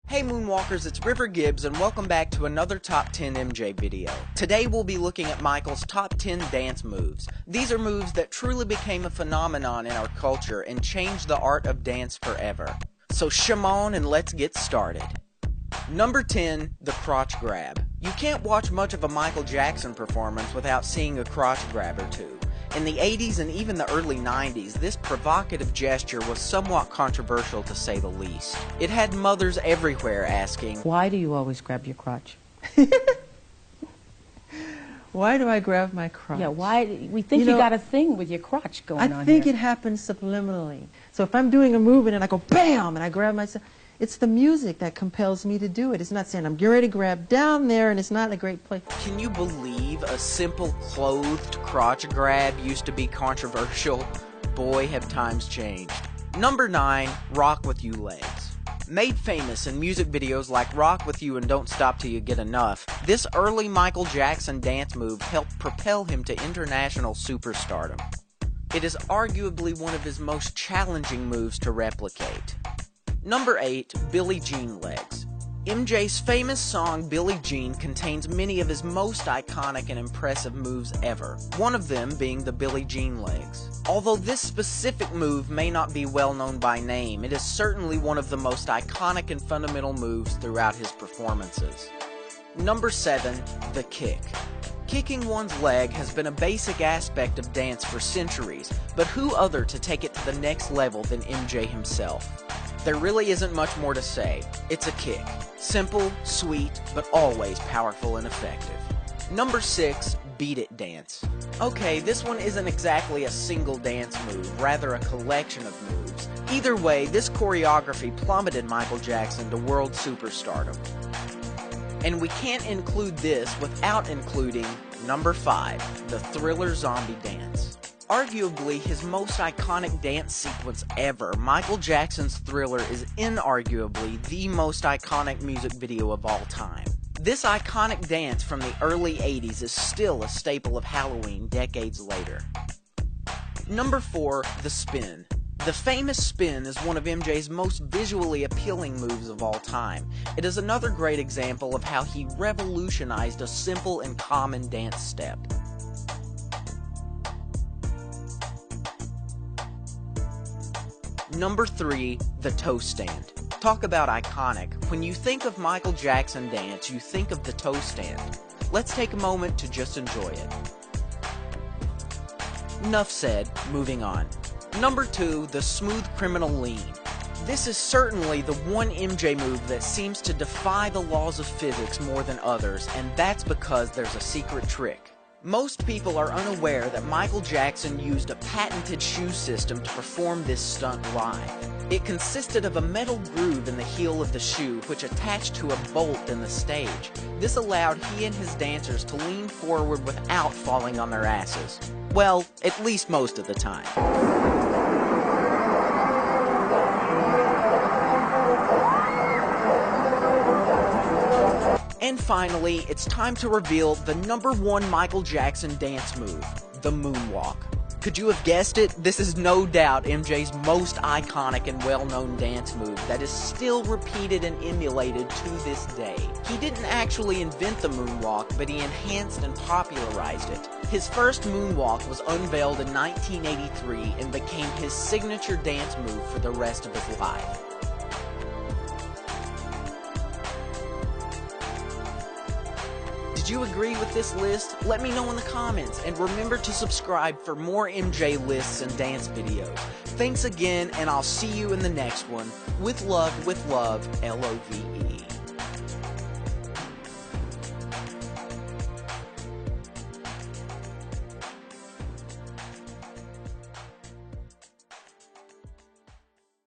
Hey Moonwalkers, it's River Gibbs and welcome back to another Top 10 MJ video. Today we'll be looking at Michael's Top 10 dance moves. These are moves that truly became a phenomenon in our culture and changed the art of dance forever. So shimon and let's get started. Number 10, the crotch grab. You can't watch much of a Michael Jackson performance without seeing a crotch grab or two. In the 80s and even the early 90s, this provocative gesture was somewhat controversial to say the least. It had mothers everywhere asking, "Why do you always grab your crotch?" Why do I grab my crotch? Yeah, why? We think you got a thing with your crotch going on I think here. it happens subliminally. So if I'm doing a movement and I go bam and I grab myself, it's the music that compels me to do it. It's not saying I'm getting ready to grab down there and it's not a great place. Can you believe a simple clothed crotch grab used to be controversial? Boy, have times changed. Number 9, Rock With You legs. Made famous in music videos like Rock With You and Don't Stop Till You Get Enough, this early Michael Jackson dance move helped propel him to international superstardom. It is arguably one of his most challenging moves to replicate. Number 8, Billie Jean legs. MJ's famous song Billie Jean contains many of his most iconic and impressive moves ever, one of them being the Billie Jean legs. Although this specific move may not be well known by name, it is certainly one of the most iconic and fundamental moves throughout his performances. Number 7, the kick. Kicking one's leg has been a basic aspect of dance for centuries, but who other to take it to the next level than MJ himself? There really isn't much more to say. It's a kick. Simple, sweet, but always powerful and effective. Number 6, Beat It dance. Okay, this one isn't exactly a single dance move, rather a collection of moves. Either way, this choreography plummeted Michael Jackson to world superstardom. And we can't include this without including number 5, the Thriller zombie dance. Arguably his most iconic dance sequence ever, Michael Jackson's Thriller is inarguably the most iconic music video of all time. This iconic dance from the early 80s is still a staple of Halloween decades later. Number 4, the spin. The famous spin is one of MJ's most visually appealing moves of all time. It is another great example of how he revolutionized a simple and common dance step. Number 3, the toe stand. Talk about iconic. When you think of Michael Jackson dance, you think of the toe stand. Let's take a moment to just enjoy it. Enough said, moving on. Number 2, the smooth criminal lean. This is certainly the one MJ move that seems to defy the laws of physics more than others, and that's because there's a secret trick. Most people are unaware that Michael Jackson used a patented shoe system to perform this stunt live. It consisted of a metal groove in the heel of the shoe which attached to a bolt in the stage. This allowed he and his dancers to lean forward without falling on their asses. Well, at least most of the time. And finally, it's time to reveal the number 1 Michael Jackson dance move, the moonwalk. Could you have guessed it? This is no doubt MJ's most iconic and well-known dance move that is still repeated and emulated to this day. He didn't actually invent the moonwalk, but he enhanced and popularized it. His first moonwalk was unveiled in 1983 and became his signature dance move for the rest of his life. Did you agree with this list? Let me know in the comments, and remember to subscribe for more MJ lists and dance videos. Thanks again, and I'll see you in the next one. With love, LOVE.